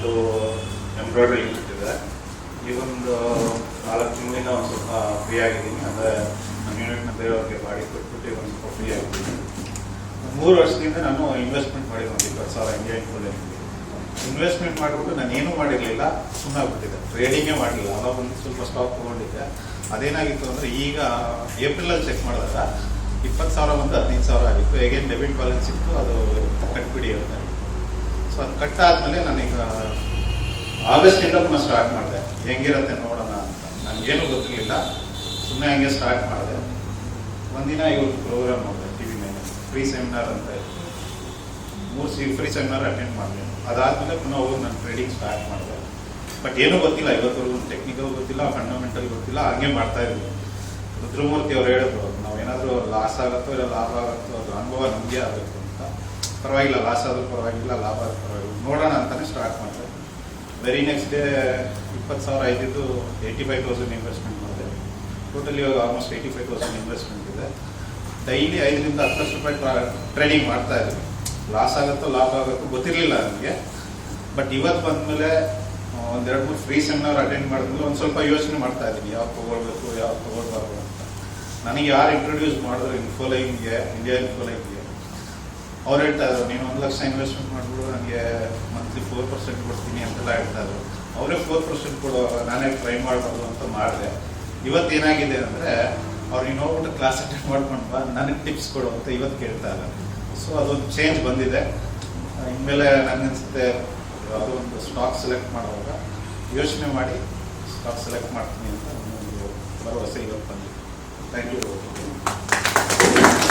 ನಮ್ಮದು embroidery unit ಇದೆ. ಈ ಒಂದು 4 ತಿಂಗಳಿಂದ ಒಂದು ಸ್ವಲ್ಪ ಫ್ರೀ ಆಗಿದ್ದೀನಿ. ಅಂದರೆ ನಮ್ಮ ಯೂನಿಟ್ನ ಬೇರೆಯವ್ರಿಗೆ ಬಾಡಿ ಕೊಟ್ಬಿಟ್ಟು ಒಂದು ಸ್ವಲ್ಪ ಫ್ರೀ ಆಗಿದ್ದೀನಿ. 3 ವರ್ಷದಿಂದ ನಾನು ಇನ್ವೆಸ್ಟ್ಮೆಂಟ್ ಮಾಡಿದ್ದು ಒಂದು 20,000 ಇಂಡಿಯಾ ಇನ್ಫೋದಲ್ಲಿ. ಇನ್ವೆಸ್ಟ್ಮೆಂಟ್ ಮಾಡಿಬಿಟ್ಟು ನಾನು ಏನೂ ಮಾಡಿರಲಿಲ್ಲ, ಸುಮ್ಮನೆ ಆಗ್ಬಿಟ್ಟಿದ್ದೆ. ಟ್ರೇಡಿಂಗೇ ಮಾಡಲಿಲ್ಲ. ಅವಾಗ ಒಂದು ಸ್ವಲ್ಪ ಸ್ಟಾಕ್ ತೊಗೊಂಡಿದ್ದೆ. ಅದೇನಾಗಿತ್ತು ಅಂದರೆ ಈಗ ಏಪ್ರಿಲಲ್ಲಿ ಚೆಕ್ ಮಾಡಿದಾಗ 20,000 ಬಂದು 15,000 ಆಗಿತ್ತು. ಹೇಗೇನು ಡೆಬಿಟ್ ಬ್ಯಾಲೆನ್ಸ್ ಇತ್ತು, ಅದು ಕಟ್ಬಿಡಿ ಅಂತ. ಸೊ ಅದು ಕಟ್ ಆದಮೇಲೆ ನಾನೀಗ ಆಗಸ್ಟಿಂದ ಪುನಃ ಸ್ಟಾರ್ಟ್ ಮಾಡಿದೆ. ಹೆಂಗಿರುತ್ತೆ ನೋಡೋಣ ಅಂತ. ನನಗೇನು ಗೊತ್ತಿರಲಿಲ್ಲ, ಸುಮ್ಮನೆ ಹಂಗೆ ಸ್ಟಾರ್ಟ್ ಮಾಡಿದೆ. ಒಂದಿನ ಇವತ್ತು ಪ್ರೋಗ್ರಾಮ್ ಮಾಡಿದೆ ಟಿ ವಿ ಮೇಲೆ, ಫ್ರೀ ಸೆಮಿನಾರ್ ಅಂತ ಇತ್ತು. 3 ಫ್ರೀ ಸೆಮಿನಾರ್ ಅಟೆಂಡ್ ಮಾಡಿದೆ. ಅದಾದಮೇಲೆ ಪುನಃ ಹೋಗಿ ನಾನು ಟ್ರೇಡಿಂಗ್ ಸ್ಟಾರ್ಟ್ ಮಾಡಿದೆ. ಬಟ್ ಏನೂ ಗೊತ್ತಿಲ್ಲ, ಇವತ್ತವರೆಗೂ ಟೆಕ್ನಿಕಲ್ ಗೊತ್ತಿಲ್ಲ, ಫಂಡಮೆಂಟಲ್ ಗೊತ್ತಿಲ್ಲ, ಹಾಗೆ ಮಾಡ್ತಾ ಇದ್ವಿ. ರುದ್ರಮೂರ್ತಿ ಅವ್ರು ಹೇಳಿದ್ರು, ನಾವೇನಾದರೂ ಲಾಸ್ ಆಗುತ್ತೋ ಇಲ್ಲ ಲಾಭ ಆಗುತ್ತೋ ಅದು ಅನುಭವ ನಮಗೆ ಆಗಬೇಕು ಅಂತ. ಪರವಾಗಿಲ್ಲ, ಲಾಸ್ ಆದರೂ ಪರವಾಗಿಲ್ಲ, ಲಾಭ ಆದರೂ ಪರವಾಗಿಲ್ಲ, ನೋಡೋಣ ಅಂತಲೇ ಸ್ಟಾರ್ಟ್ ಮಾಡಿದೆ. ವೆರಿ ನೆಕ್ಸ್ಟ್ ಡೇ 20,000 ಇದ್ದಿದ್ದು 85,000 ಇನ್ವೆಸ್ಟ್ಮೆಂಟ್ ಮಾಡಿದೆ. ಟೋಟಲಿ ಇವಾಗ ಆಲ್ಮೋಸ್ಟ್ 85,000 ಇನ್ವೆಸ್ಟ್ಮೆಂಟ್ ಇದೆ. ಡೈಲಿ 5ರಿಂದ 10 ಲಕ್ಷ ರೂಪಾಯಿ ಟ್ರೇಡಿಂಗ್ ಮಾಡ್ತಾ ಇದ್ವಿ. ಲಾಸ್ ಆಗುತ್ತೋ ಲಾಭ ಆಗುತ್ತೋ ಗೊತ್ತಿರಲಿಲ್ಲ ನನಗೆ. ಬಟ್ ಇವತ್ತು ಬಂದಮೇಲೆ 1-2-3 ಫ್ರೀ ಸೆಮಿನಾರ್ ಅಟೆಂಡ್ ಮಾಡಿದ್ಮೇಲೆ ಒಂದು ಸ್ವಲ್ಪ ಯೋಚನೆ ಮಾಡ್ತಾ ಇದ್ದೀನಿ, ಯಾವ್ದು ತೊಗೊಳ್ಬೇಕು, ಯಾವ್ದು ತೊಗೊಳ್ಬಾರ್ದು ಅಂತ. ನನಗೆ ಯಾರು ಇಂಟ್ರೊಡ್ಯೂಸ್ ಮಾಡಿದ್ರು ಇನ್ಫೋಲೈನ್ಗೆ, ಇಂಡಿಯಾ ಇನ್ಫೋಲೈನ್ಗೆ, ಅವ್ರು ಹೇಳ್ತಾ ಇದ್ರು, ನೀನು 1 ಲಕ್ಷ ಇನ್ವೆಸ್ಟ್ಮೆಂಟ್ ಮಾಡಿಬಿಡು, ನನಗೆ ಮಂತ್ಲಿ 4% ಕೊಡ್ತೀನಿ ಅಂತೆಲ್ಲ ಹೇಳ್ತಾ ಇದ್ರು. ಅವರೇ 4% ಕೊಡುವಾಗ ನಾನೇ ಟ್ರೈ ಮಾಡಬಾರ್ದು ಅಂತ ಮಾಡಿದೆ. ಇವತ್ತೇನಾಗಿದೆ ಅಂದರೆ ಅವ್ರು ನೀನು ಹೋಗ್ಬಿಟ್ಟು ಕ್ಲಾಸ್ ಅಟೆಂಡ್ ಮಾಡ್ಕೊಂಡು ಬಾ, ನನಗೆ ಟಿಪ್ಸ್ ಕೊಡು ಅಂತ ಇವತ್ತು ಕೇಳ್ತಾ ಇದ್ದಾರೆ. ಸೊ ಅದೊಂದು ಚೇಂಜ್ ಬಂದಿದೆ. ಇನ್ಮೇಲೆ ನನಗನ್ಸುತ್ತೆ ಯಾವುದೋ ಒಂದು ಸ್ಟಾಕ್ ಸೆಲೆಕ್ಟ್ ಮಾಡುವಾಗ ಯೋಚನೆ ಮಾಡಿ ಸ್ಟಾಕ್ ಸೆಲೆಕ್ಟ್ ಮಾಡ್ತೀನಿ ಅಂತ ಒಂದು ಭರವಸೆ ಇವತ್ತು ಬಂದಿದೆ. Thank you.